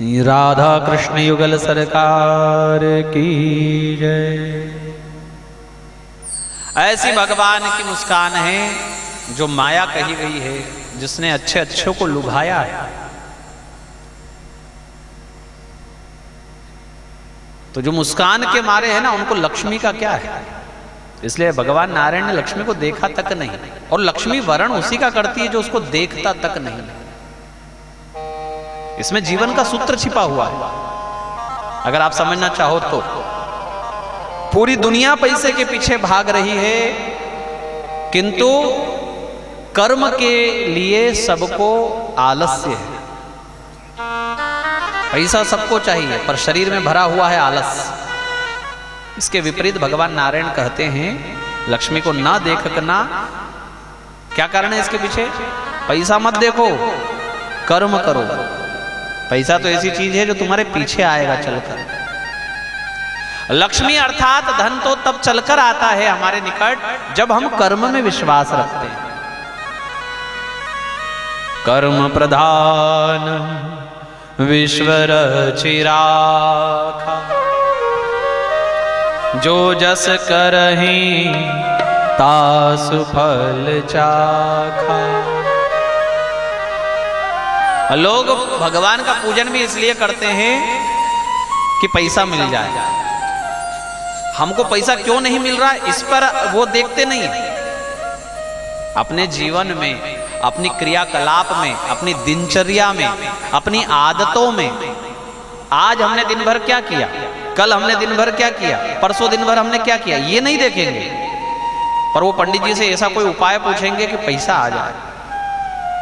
राधा कृष्ण युगल सरकार की जय। ऐसी भगवान की मुस्कान है जो माया कही गई है, जिसने अच्छे अच्छों को लुभाया है। तो जो मुस्कान के मारे है ना, उनको लक्ष्मी का क्या है। इसलिए भगवान नारायण ने लक्ष्मी को देखा तक नहीं, और लक्ष्मी वर्ण उसी का करती है जो उसको देखता तक नहीं। इसमें जीवन का सूत्र छिपा हुआ है, अगर आप समझना चाहो तो। पूरी दुनिया पैसे के पीछे भाग रही है, किंतु कर्म के लिए सबको आलस्य है। पैसा सबको चाहिए, पर शरीर में भरा हुआ है आलस। इसके विपरीत भगवान नारायण कहते हैं लक्ष्मी को ना देखना। क्या कारण है इसके पीछे? पैसा मत देखो, कर्म करो। पैसा तो ऐसी चीज है जो तुम्हारे पीछे आएगा चलकर। लक्ष्मी अर्थात धन तो तब चलकर आता है हमारे निकट जब हम कर्म में विश्वास रखते हैं। कर्म प्रधान विश्व रचिराखा, जो जस करहि तासु फल चाखा। लोग भगवान का पूजन भी इसलिए करते हैं कि पैसा मिल जाए। हमको पैसा क्यों नहीं मिल रहा, इस पर वो देखते नहीं। अपने जीवन में, अपनी क्रियाकलाप में, अपनी दिनचर्या में, अपनी आदतों में, आज हमने दिन भर क्या किया, कल हमने दिन भर क्या किया, परसों दिन भर हमने क्या किया, ये नहीं देखेंगे। पर वो पंडित जी से ऐसा कोई उपाय पूछेंगे कि पैसा आ जाए।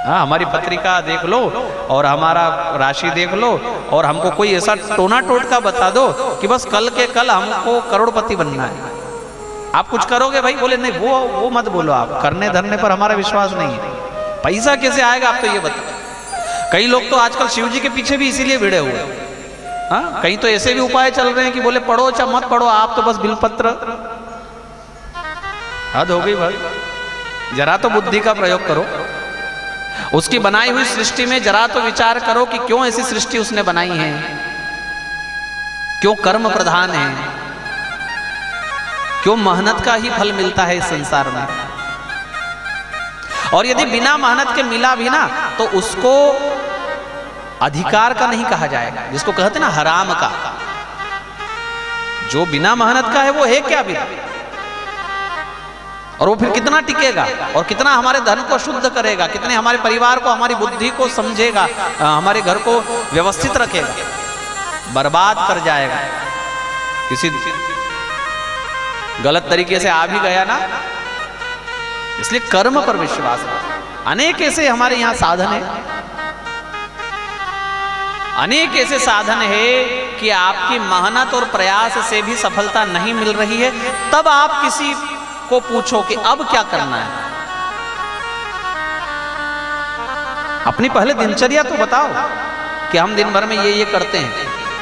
हाँ, हमारी पत्रिका देख लो और हमारा राशि देख लो, और हमको कोई ऐसा टोना टोटका बता दो कि बस कल के कल हमको करोड़पति बनना है। आप कुछ करोगे भाई? बोले नहीं, वो मत बोलो, आप करने धरने पर हमारा विश्वास नहीं है। पैसा कैसे आएगा आप तो ये बताओ। कई लोग तो आजकल शिव जी के पीछे भी इसीलिए भिड़े हुए। हाँ, कहीं तो ऐसे भी उपाय चल रहे हैं कि बोले पढ़ो चाहे मत पढ़ो, आप तो बस बिलपत्र। हद हो गई भाई, जरा तो बुद्धि का प्रयोग करो। उसकी बनाई हुई सृष्टि में जरा तो विचार करो कि क्यों ऐसी सृष्टि उसने बनाई है, क्यों कर्म प्रधान है, क्यों मेहनत का ही फल मिलता है इस संसार में। और यदि बिना मेहनत के मिला भी ना, तो उसको अधिकार का नहीं कहा जाएगा, जिसको कहते ना हराम का। जो बिना मेहनत का है वो है क्या बिना, और वो फिर कितना टिकेगा और कितना हमारे धन को शुद्ध करेगा, कितने हमारे परिवार को, हमारी बुद्धि को समझेगा, हमारे घर को व्यवस्थित रखेगा। बर्बाद कर जाएगा। किसी गलत तरीके से आ भी गया ना, इसलिए कर्म पर विश्वास रखें। अनेक ऐसे हमारे यहाँ साधन है, अनेक ऐसे साधन है कि आपकी मेहनत और प्रयास से भी सफलता नहीं मिल रही है। तब आप किसी को पूछो कि अब क्या करना है। अपनी पहले दिनचर्या तो बताओ कि हम दिन भर में ये करते हैं।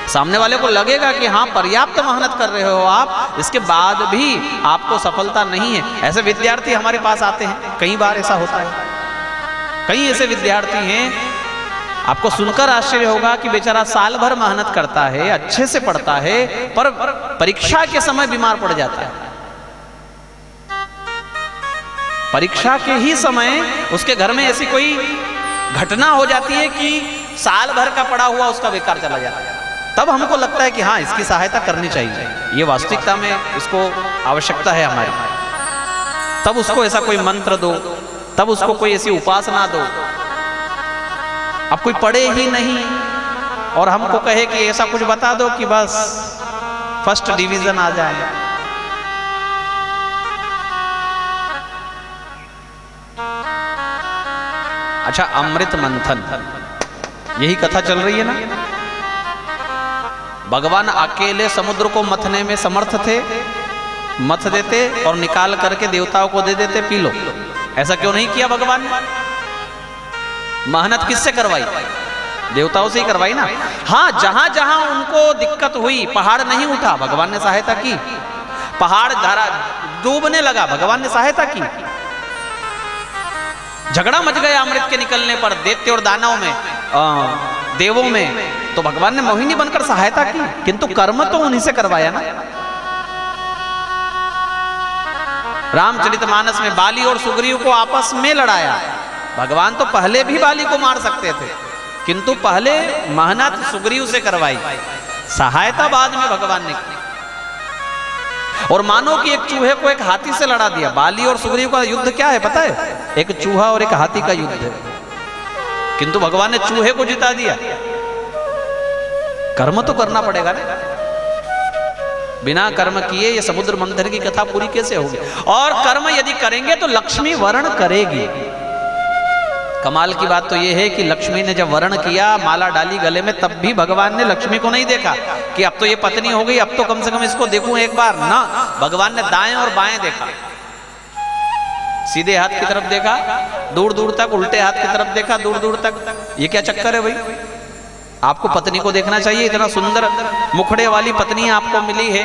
सामने वाले को लगेगा कि हाँ पर्याप्त मेहनत कर रहे हो आप, इसके बाद भी आपको सफलता नहीं है। ऐसे विद्यार्थी हमारे पास आते हैं, कई बार ऐसा होता है। कई ऐसे विद्यार्थी हैं, आपको सुनकर आश्चर्य होगा कि बेचारा साल भर मेहनत करता है, अच्छे से पढ़ता है, पर परीक्षा के समय बीमार पड़ जाता है। परीक्षा के ही समय उसके घर में ऐसी कोई घटना हो जाती है कि साल भर का पढ़ा हुआ उसका बेकार चला जाता है। तब हमको लगता है कि हाँ इसकी सहायता करनी चाहिए, ये वास्तविकता में इसको आवश्यकता है हमारी। तब उसको ऐसा कोई मंत्र दो, तब उसको कोई ऐसी उपासना दो। अब कोई पढ़े ही नहीं और हमको कहे कि ऐसा कुछ बता दो कि बस फर्स्ट डिवीजन आ जाए। अच्छा, अमृत मंथन, यही कथा चल रही है ना। भगवान अकेले समुद्र को मथने में समर्थ थे, मथ देते और निकाल करके देवताओं को दे देते, पी लो। ऐसा क्यों नहीं किया भगवान ने? मेहनत किससे करवाई? देवताओं से ही करवाई ना। हाँ, जहां जहां उनको दिक्कत हुई, पहाड़ नहीं उठा, भगवान ने सहायता की। पहाड़ धारा डूबने लगा, भगवान ने सहायता की। झगड़ा मच गया अमृत के निकलने पर, दैत्य और दानव में, देवों में, तो भगवान ने मोहिनी बनकर सहायता की, किंतु कर्म तो उन्हीं से करवाया ना। रामचरितमानस में बाली और सुग्रीव को आपस में लड़ाया। भगवान तो पहले भी बाली को मार सकते थे, किंतु पहले मेहनत सुग्रीव से करवाई, सहायता बाद में भगवान ने की। और मानो कि एक चूहे को एक हाथी से लड़ा दिया। बाली और सुग्रीव का युद्ध क्या है पता है? एक चूहा और एक हाथी का युद्ध है, किंतु भगवान ने चूहे को जिता दिया। कर्म तो करना पड़ेगा ना, बिना कर्म किए ये समुद्र मंथन की कथा पूरी कैसे होगी? और कर्म यदि करेंगे तो लक्ष्मी वर्ण करेगी। कमाल की बात तो ये है कि लक्ष्मी ने जब वर्ण किया, माला डाली गले में, तब भी भगवान ने लक्ष्मी को नहीं देखा कि अब तो ये पत्नी हो गई, अब तो कम से कम इसको देखूं एक बार ना। भगवान ने दाएं और बाएं देखा, सीधे हाथ की तरफ देखा दूर दूर तक, उल्टे हाथ की तरफ देखा दूर दूर तक। ये क्या चक्कर है भाई? आपको पत्नी को देखना चाहिए, इतना सुंदर मुखड़े वाली पत्नी आपको मिली है।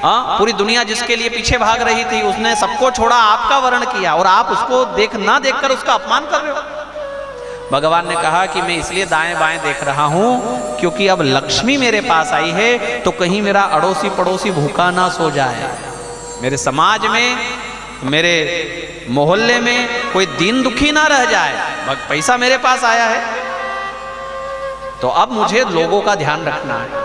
हाँ, पूरी दुनिया जिसके लिए पीछे भाग रही थी, उसने सबको छोड़ा, आपका वर्ण किया, और आप उसको ना देखकर उसका अपमान कर रहे हो। भगवान ने कहा कि मैं इसलिए दाएं बाएं देख रहा हूं क्योंकि अब लक्ष्मी मेरे पास आई है, तो कहीं मेरा अड़ोसी पड़ोसी भूखा ना सो जाए, मेरे समाज में, मेरे मोहल्ले में कोई दीन दुखी ना रह जाए। पैसा मेरे पास आया है, तो अब मुझे लोगों का ध्यान रखना है।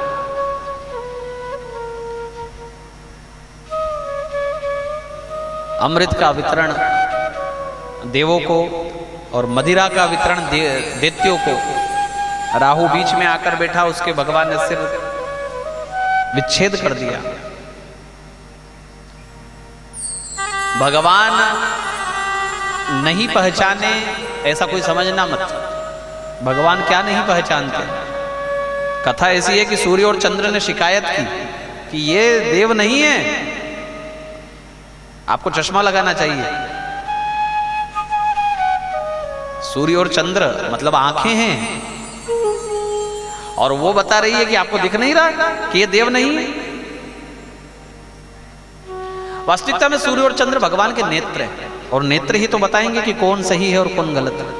अमृत का वितरण देवों को और मदिरा का वितरण दैत्यों को। राहु बीच में आकर बैठा, उसके भगवान ने सिर विच्छेद कर दिया। भगवान नहीं पहचाने ऐसा कोई समझना मत। भगवान क्या नहीं पहचानते? कथा ऐसी है कि सूर्य और चंद्र ने शिकायत की कि ये देव नहीं है, आपको चश्मा लगाना चाहिए। सूर्य और चंद्र मतलब आंखें हैं, और वो बता रही है कि आपको दिख नहीं रहा कि ये देव नहीं है। वास्तविकता में सूर्य और चंद्र भगवान के नेत्र हैं, और नेत्र ही तो बताएंगे कि कौन सही है और कौन गलत है।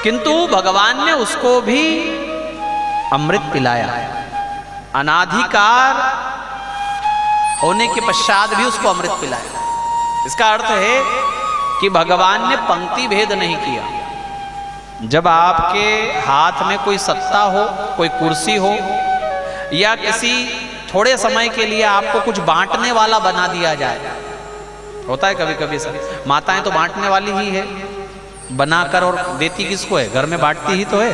किंतु भगवान ने उसको भी अमृत पिलाया, अनाधिकार होने के पश्चात भी उसको अमृत पिलाया। इसका अर्थ है कि भगवान ने पंक्ति भेद नहीं किया। जब आपके हाथ में कोई सत्ता हो, कोई कुर्सी हो, या किसी थोड़े समय के लिए आपको कुछ बांटने वाला बना दिया जाए, होता है कभी कभी सर, माताएं तो बांटने वाली ही है, बनाकर और देती किसको है? घर में बांटती ही तो है।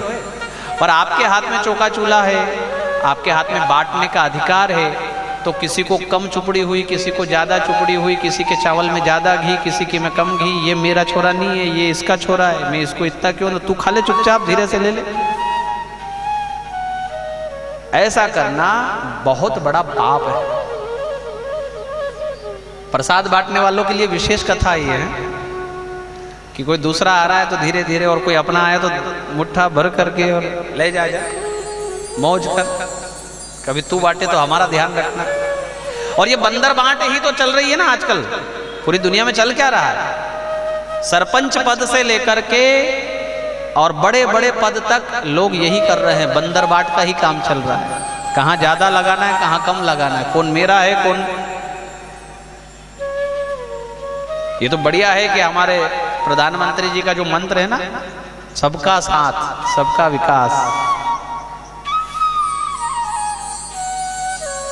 पर आपके हाथ में चौका चूल्हा है, आपके हाथ में बांटने का अधिकार है, तो किसी को कम चुपड़ी हुई, किसी को ज़्यादा चुपड़ी हुई, किसी के चावल में ज़्यादा घी, किसी के में कम घी, ये मेरा छोरा नहीं है, ये इसका छोरा है, मैं इसको इतना क्यों ना, तू खा ले चुपचाप, धीरे से ले ले। ऐसा करना बहुत बड़ा पाप है। प्रसाद बांटने वालों के लिए विशेष कथा ये है कि कोई दूसरा आ रहा है तो धीरे धीरे, और कोई अपना आया तो मुट्ठा भर करके और ले जा, मौज कर। कभी तू बांटे तो हमारा ध्यान रखना। और ये बंदर बांटे ही तो चल रही है ना आजकल, पूरी दुनिया में चल क्या रहा है? सरपंच पद से लेकर के और बड़े बड़े पद तक लोग यही कर रहे हैं, बंदर बाट का ही काम चल रहा है। कहाँ ज्यादा लगाना है, कहाँ कम लगाना है, कौन मेरा है, कौन। ये तो बढ़िया है कि हमारे प्रधानमंत्री जी का जो मंत्र है ना, सबका साथ सबका विकास,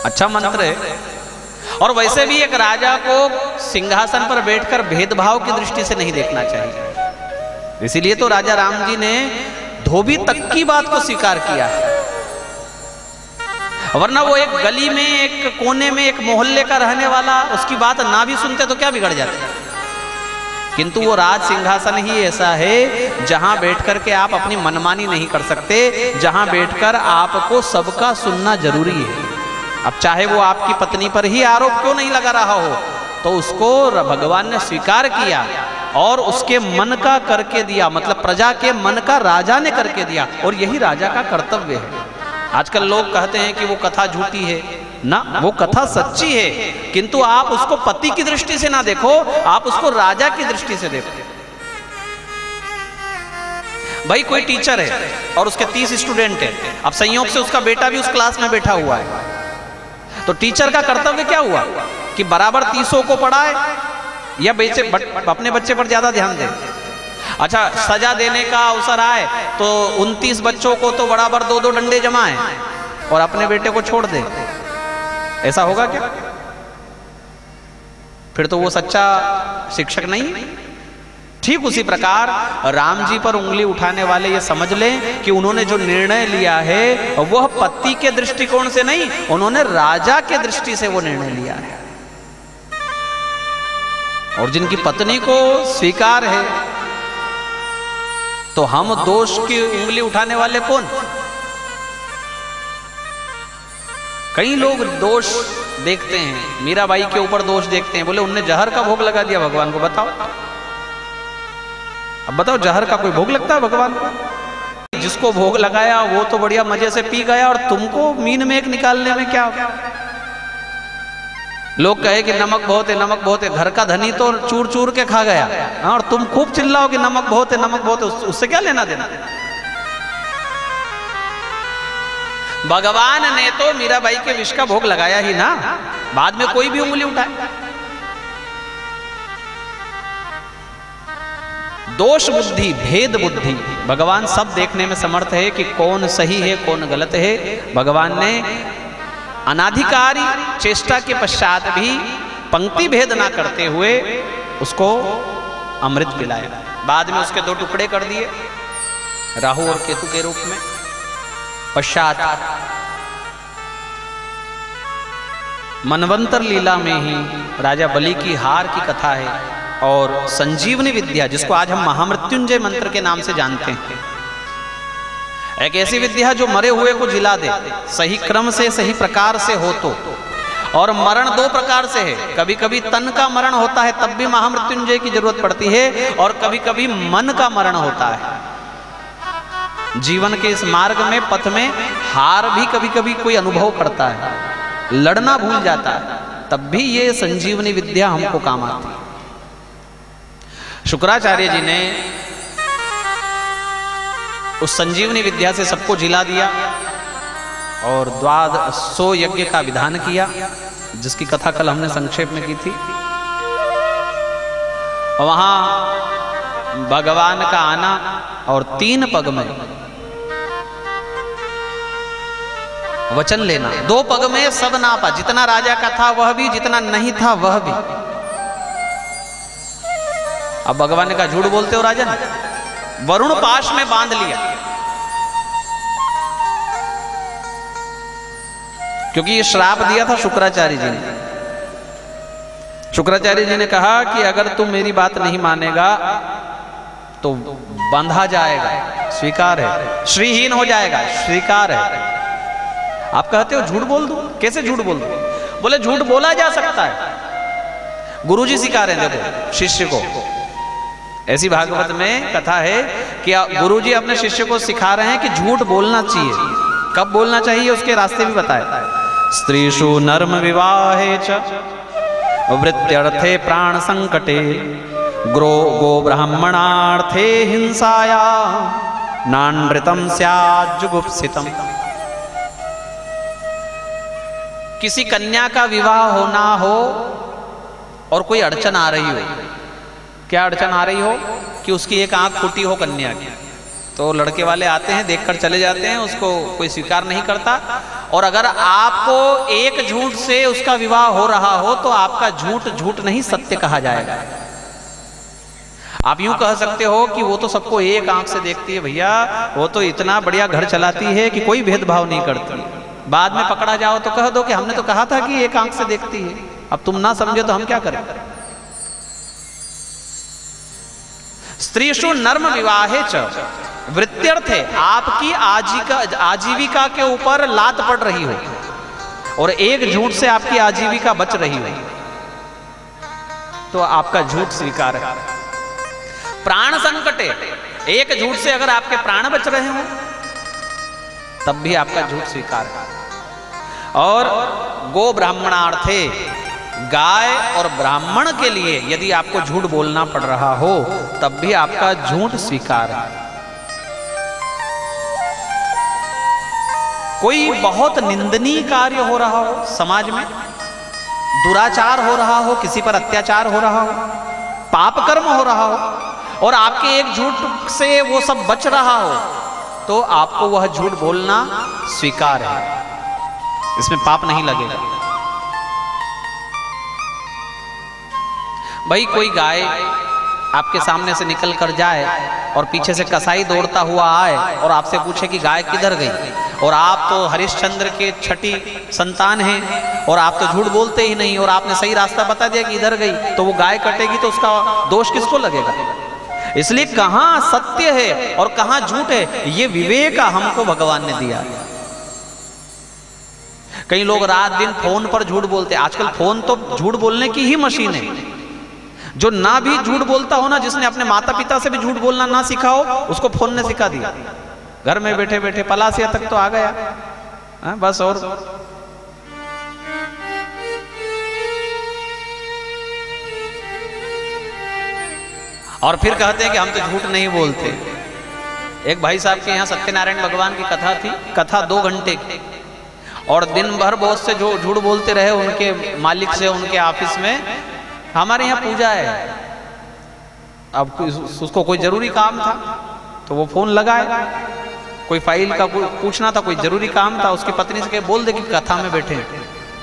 अच्छा मंत्र है। और वैसे भी एक राजा को सिंहासन पर बैठकर भेदभाव की दृष्टि से नहीं देखना चाहिए। इसीलिए तो राजा राम जी ने धोबी तक की बात को स्वीकार किया है, वरना वो एक गली में, एक कोने में, एक मोहल्ले का रहने वाला उसकी बात ना भी सुनते तो क्या बिगड़ जाता। किंतु वो राज सिंहासन ही ऐसा है जहां बैठकर के आप अपनी मनमानी नहीं कर सकते, जहां बैठकर आपको सबका सुनना जरूरी है। अब चाहे वो आपकी पत्नी पर ही आरोप क्यों नहीं लगा रहा हो, तो उसको भगवान ने स्वीकार किया और उसके मन का करके दिया, मतलब प्रजा के मन का राजा ने करके दिया, और यही राजा का कर्तव्य है। आजकल लोग कहते हैं कि वो कथा झूठी है, ना, वो कथा सच्ची है, किंतु आप उसको पति की दृष्टि से ना देखो, आप उसको राजा की दृष्टि से देखो। भाई कोई टीचर है और उसके 30 स्टूडेंट है, अब संयोग से उसका बेटा भी उस क्लास में बैठा हुआ है, तो टीचर का कर्तव्य क्या हुआ कि बराबर 30 को पढ़ाए या अपने बच्चे पर ज्यादा ध्यान दे। अच्छा, सजा देने का अवसर आए तो 29 बच्चों को तो बराबर 2-2 डंडे जमाए और अपने बेटे को छोड़ दे, ऐसा होगा क्या? फिर तो वो सच्चा शिक्षक नहीं। ठीक उसी प्रकार राम जी पर उंगली उठाने वाले ये समझ लें कि उन्होंने जो निर्णय लिया है वह पति के दृष्टिकोण से नहीं, उन्होंने राजा के दृष्टि से वो निर्णय लिया है। और जिनकी पत्नी को स्वीकार है तो हम दोष की उंगली उठाने वाले कौन? कई लोग दोष देखते हैं, मीराबाई के ऊपर दोष देखते हैं, बोले उनने जहर का भोग लगा दिया भगवान को। बताओ, अब बताओ, जहर का कोई भोग लगता है भगवान को? जिसको भोग लगाया वो तो बढ़िया मजे से पी गया और तुमको मीन में एक निकालने में क्या? लोग कहे कि नमक बहुत है, नमक बहुत है, घर का धनी तो चूर चूर के खा गया, और तुम खूब चिल्लाओ कि नमक बहुत है, नमक बहुत है, उससे क्या लेना देना? भगवान ने तो मीराबाई के विष का भोग लगाया ही ना, बाद में कोई भी उंगली उठाए। दोष बुद्धि, भेद बुद्धि, भगवान सब देखने में समर्थ है कि कौन सही है कौन गलत है। भगवान ने अनाधिकारी चेष्टा के पश्चात भी पंक्ति भेद ना करते हुए उसको अमृत पिलाया, बाद में उसके 2 टुकड़े कर दिए राहु और केतु के रूप में। पश्चात मनवंतर लीला में ही राजा बलि की हार की कथा है और संजीवनी विद्या, जिसको आज हम महामृत्युंजय मंत्र के नाम से जानते हैं, एक ऐसी विद्या जो मरे हुए को जिला दे, सही क्रम से सही प्रकार से हो तो। और मरण 2 प्रकार से है, कभी कभी तन का मरण होता है तब भी महामृत्युंजय की जरूरत पड़ती है, और कभी कभी मन का मरण होता है। जीवन के इस मार्ग में, पथ में हार भी कभी कभी कोई अनुभव करता है, लड़ना भूल जाता है, तब भी ये संजीवनी विद्या हमको काम आती है। शुक्राचार्य जी ने उस संजीवनी विद्या से सबको जिला दिया और 1200 यज्ञ का विधान किया, जिसकी कथा कल हमने संक्षेप में की थी। वहां भगवान का आना और 3 पग में वचन लेना, 2 पग में सब नापा, जितना राजा का था वह भी, जितना नहीं था वह भी। अब भगवान ने कहा झूठ बोलते हो राजन, वरुण पाश में बांध लिया, क्योंकि ये श्राप दिया था शुक्राचार्य जी ने। शुक्राचार्य जी ने कहा कि अगर तुम मेरी बात नहीं मानेगा तो बंधा जाएगा, स्वीकार है, श्रीहीन हो जाएगा, स्वीकार है। आप कहते हो झूठ बोल दूं, कैसे झूठ बोल दूं? बोले झूठ बोला जा सकता है, गुरुजी सिखा रहे हैं देखो शिष्य को। ऐसी भागवत में कथा है कि गुरुजी अपने शिष्य को सिखा रहे हैं कि झूठ बोलना चाहिए, कब बोलना चाहिए उसके रास्ते भी बताए। स्त्रीषु नर्म विवाहे च वृत्त्यर्थे प्राण संकटे गो ब्राह्मणार्थे हिंसाया नानृतम स्यात् जुगुप्सितम। किसी कन्या का विवाह होना हो और कोई अड़चन आ रही हो, क्या अड़चन आ रही हो कि उसकी एक आंख फूटी हो कन्या की, तो लड़के वाले आते हैं, देखकर चले जाते हैं, उसको कोई स्वीकार नहीं करता। और अगर आपको एक झूठ से उसका विवाह हो रहा हो तो आपका झूठ झूठ नहीं सत्य कहा जाएगा। आप यूं कह सकते हो कि वो तो सबको एक आंख से देखती है भैया, वो तो इतना बढ़िया घर चलाती है कि कोई भेदभाव नहीं करती। बाद में पकड़ा जाओ तो कह दो कि हमने तो कहा था कि एक आंख से देखती है, अब तुम ना समझे तो हम क्या करें। स्त्रीषु नर्म विवाहे च वृत्त्यर्थे, आपकी आजीविका के ऊपर लात पड़ रही हो और एक झूठ से आपकी आजीविका बच रही हो तो आपका झूठ स्वीकार है। प्राण संकटे, एक झूठ से अगर आपके प्राण बच रहे हो तब भी आपका झूठ स्वीकार है। और गो ब्राह्मणार्थे, गाय और ब्राह्मण के लिए यदि आपको झूठ बोलना पड़ रहा हो तब भी आपका झूठ स्वीकार है। कोई बहुत निंदनीय कार्य हो रहा हो समाज में, दुराचार हो रहा हो, किसी पर अत्याचार हो रहा हो, पाप कर्म हो रहा हो और आपके एक झूठ से वो सब बच रहा हो, तो आपको वह झूठ बोलना स्वीकार है, इसमें पाप नहीं लगेगा। भाई कोई गाय आपके सामने से निकल कर जाए और पीछे से कसाई दौड़ता हुआ आए और आपसे पूछे कि गाय किधर गई, और आप तो हरिश्चंद्र के छठी संतान हैं और आप तो झूठ बोलते ही नहीं और आपने सही रास्ता बता दिया कि इधर गई, तो वो गाय कटेगी तो उसका दोष किसको लगेगा? इसलिए कहां सत्य है और कहां झूठ है, ये विवेक हमको भगवान ने दिया। कई लोग रात दिन फोन पर झूठ बोलते, आजकल फोन तो झूठ बोलने की ही मशीन है। जो ना भी झूठ बोलता हो ना, जिसने अपने माता पिता से भी झूठ बोलना ना सीखा हो, उसको फोन ने सिखा दिया। घर में बैठे बैठे पलासिया तक तो आ गया बस। और फिर कहते हैं कि हम तो झूठ नहीं बोलते। एक भाई साहब के यहाँ सत्यनारायण भगवान की कथा थी, कथा 2 घंटे की, और दिन भर बहुत से जो झूठ बोलते रहे उनके मालिक से, उनके ऑफिस में। हमारे यहाँ पूजा है, अब उसको कोई जरूरी काम था तो वो फोन लगाए, कोई फाइल का पूछना था, कोई जरूरी काम था। उसकी पत्नी से बोल दे कि कथा में बैठे,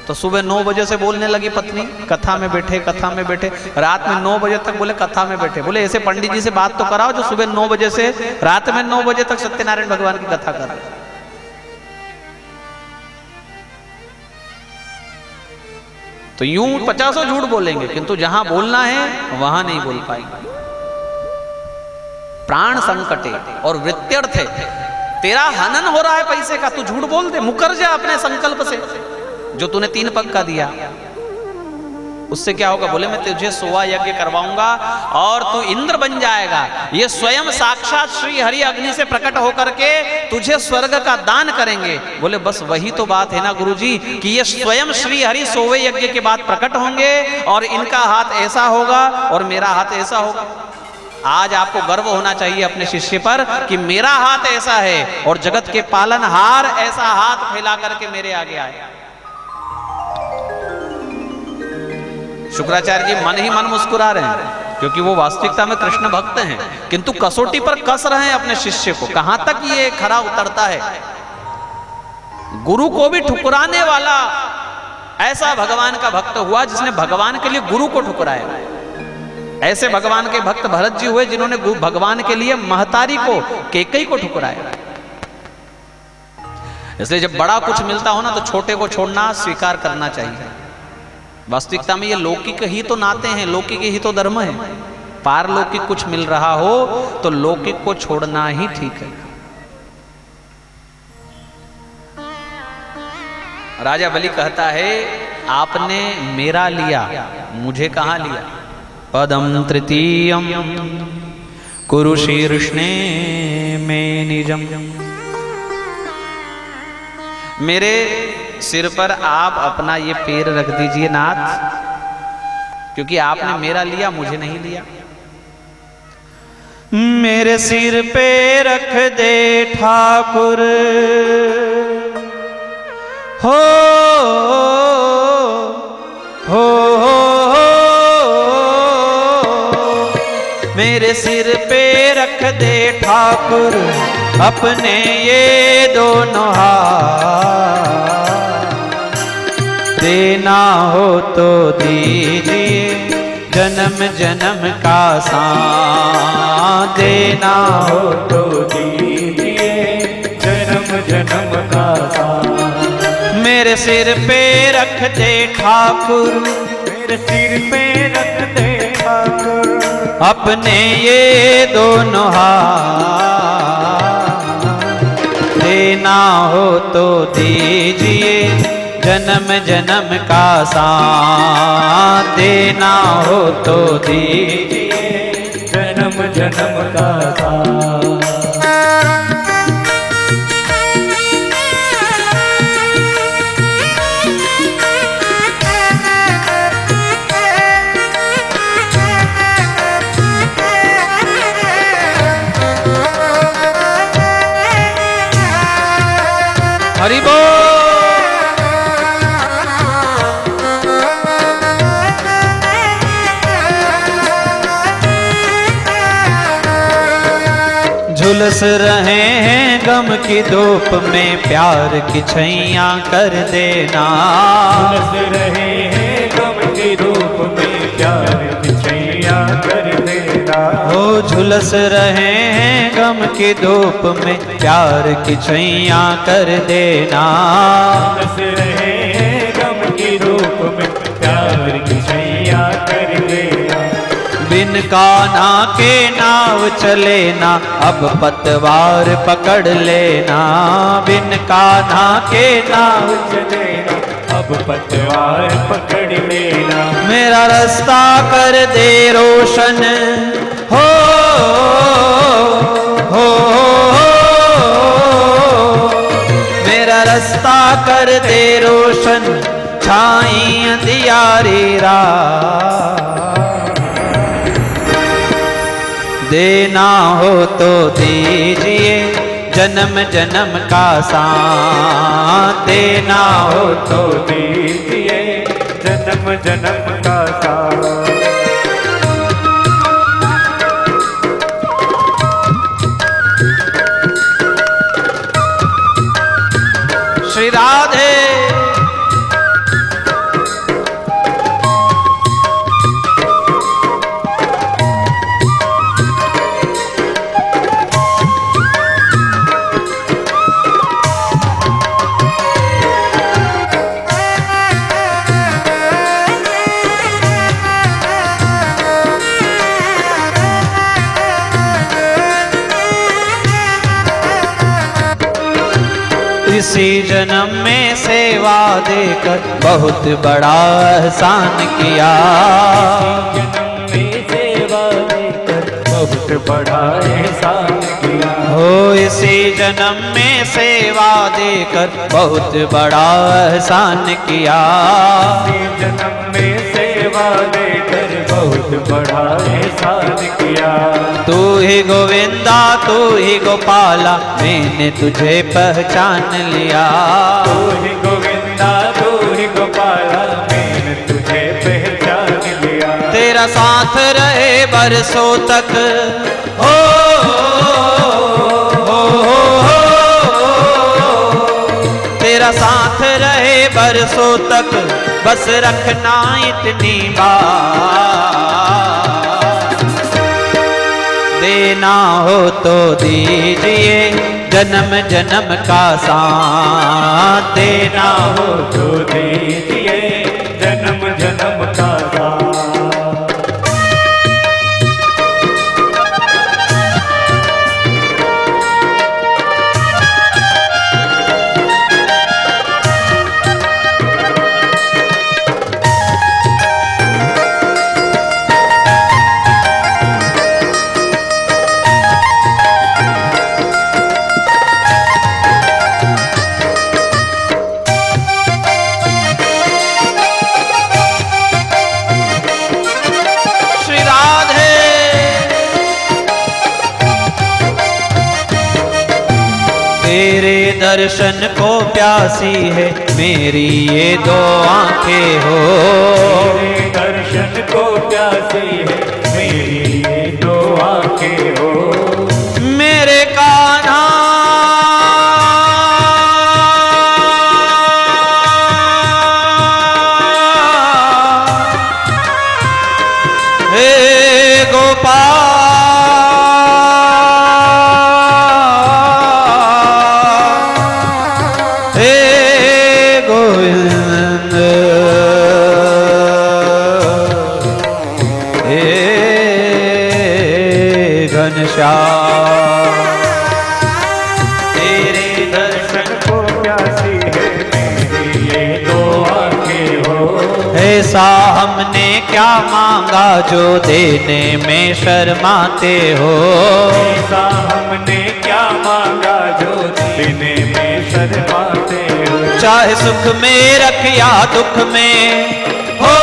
तो सुबह 9 बजे से बोलने लगी पत्नी, कथा में बैठे, कथा में बैठे। रात में 9 बजे तक बोले कथा में बैठे। बोले ऐसे पंडित जी से बात तो कराओ जो सुबह 9 बजे से रात में 9 बजे तक सत्यनारायण भगवान की कथा कर रहे। तो यूं 50 झूठ बोलेंगे, किंतु जहां बोलना है वहां नहीं बोल पाएंगे। प्राण संकटे और वृत्यर्थ है, तेरा हनन हो रहा है पैसे का, तू झूठ बोल दे, मुकर जा अपने संकल्प से जो तूने 3 पग का दिया। उससे क्या होगा? बोले मैं तुझे 100 यज्ञ करवाऊंगा और तू इंद्र बन जाएगा। ये स्वयं साक्षात श्री हरि अग्नि से प्रकट होकर के तुझे स्वर्ग का दान करेंगे। बोले बस वही तो बात है ना गुरुजी, कि ये स्वयं श्री हरि 100 यज्ञ के बाद प्रकट होंगे और इनका हाथ ऐसा होगा और मेरा हाथ ऐसा होगा। आज आपको गर्व होना चाहिए अपने शिष्य पर कि मेरा हाथ ऐसा है और जगत के पालनहार ऐसा हाथ फैला करके मेरे आगे आए। शुक्राचार्य जी मन ही मन मुस्कुरा रहे हैं, क्योंकि वो वास्तविकता में कृष्ण भक्त हैं, किंतु कसौटी पर कस रहे हैं अपने शिष्य को। कहां तक ये खरा उतरता है? गुरु को भी ठुकराने वाला ऐसा भगवान का भक्त हुआ जिसने भगवान के लिए गुरु को ठुकराया। ऐसे भगवान के भक्त भरत जी हुए जिन्होंने भगवान के लिए महतारी को, कैकेयी को ठुकराया। इसलिए जब बड़ा कुछ मिलता हो ना तो छोटे को छोड़ना स्वीकार करना चाहिए। वास्तविकता में ये लौकिक ही तो नाते हैं, लौकिक ही तो धर्म है। पारलौकिक कुछ मिल रहा हो तो लौकिक को छोड़ना ही ठीक है। राजा बलि कहता है आपने मेरा लिया, मुझे कहां लिया? पदम तृतीयम कुरु शीर्ष्णे में निजम। मेरे सिर पर आप अपना ये पैर रख दीजिए नाथ, क्योंकि आपने मेरा लिया, मुझे नहीं लिया। मेरे सिर पे रख दे ठाकुर, हो मेरे सिर पे रख दे ठाकुर अपने ये दोनों हाथ। देना हो तो दीजिए जन्म जन्म का साथ। देना हो तो दीजिए जन्म जन्म का साथ। मेरे सिर पे रख दे ठाकुर, मेरे सिर पे रख दे ठाकुर अपने ये दोनों हाथ। देना हो तो दीजिए जन्म जन्म का साथ। देना हो तो दीजिए जन्म जन्म का साथ। हरि बोल। झुलस रहे हैं गम की धूप में, प्यार की छैया कर देना। झुलस रहे हैं गम की धूप में, प्यार की छैया कर देना। हो झुलस रहे हैं गम की धूप में, प्यार की छैया कर देना। झुलस रहे हैं गम की धूप में, प्यार की छैया कर देना। बिन कान्हा के नाव चले ना, अब पतवार पकड़ लेना। बिन कान्हा के नाव चले ना, अब पतवार पकड़ लेना। मेरा रास्ता कर दे रोशन, हो हो, मेरा रास्ता कर दे रोशन, छाई अंधियारी रात। देना हो तो दीजिए जन्म जन्म का साथ। देना हो तो दीजिए जन्म जन्म का साथ। श्री राधे। इसी जन्म में सेवा देकर बहुत बड़ा एहसान किया। जन्म में सेवा देकर बहुत बड़ा एहसान किया। हो इसी जन्म में सेवा देकर बहुत बड़ा एहसान किया। इसी जन्म में सेवा देकर बहुत बड़ा एहसान किया। तू ही गोविंदा तू ही गोपाला, मैंने तुझे पहचान लिया। तू ही गोविंदा तू ही गोपाला, मैंने तुझे पहचान लिया। तेरा साथ रहे बरसों तक, हो तेरा साथ रहे बरसों तक, बस रखना इतनी बात। देना हो तो दीजिए जन्म जन्म का साथ। देना हो तो दीजिए जन्म जन्म का साथ। तेरे दर्शन को प्यासी है मेरी ये दो आंखें हो। तेरे दर्शन को प्यासी है मेरी ये दो आंखें हो। मेरे कान्हा हे गोपाल, तेरे दर्शन को प्यासी है मेरी ये दो आंखें हो। ऐसा हमने क्या मांगा जो देने में शर्माते हो। ऐसा हमने क्या मांगा जो देने में शर्माते हो। चाहे सुख में रख या दुख में हो,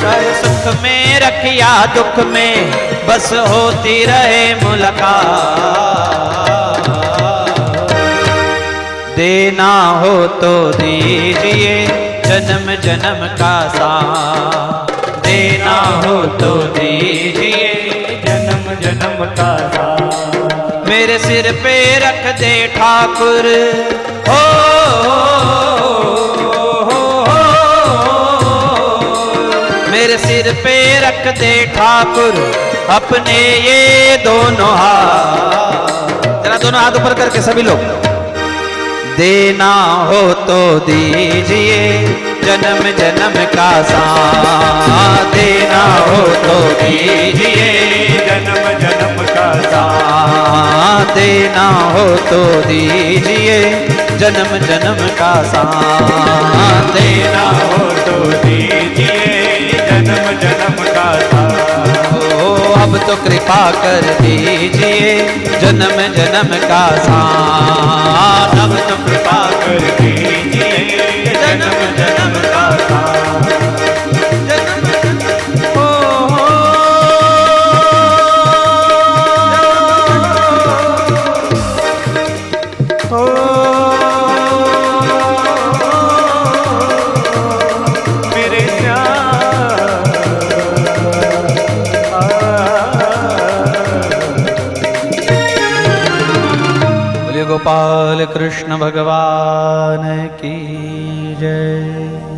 चाहे सुख में रख किया दुख में बस होती रहे मुलाकात। देना हो तो दीजिए जन्म जन्म का साथ, देना हो तो दीजिए जन्म जन्म का साथ। मेरे सिर पे रख दे ठाकुर हो, मेरे सिर पे रख दे ठाकुर अपने ये दोनों हाथ। जरा दोनों हाथ ऊपर करके सभी लोग। देना हो तो दीजिए जन्म जन्म का साथ, देना हो तो दीजिए जन्म जन्म का साथ। देना हो तो दीजिए जन्म जन्म का साथ, देना हो तो दीजिए जन्म जन्म का साथ। ओ अब तो कृपा कर दीजिए जन्म जन्म का साथ, अब तो कृपा कर दीजिए जन्म जन्म का साथ। गोपाल कृष्ण भगवान की जय।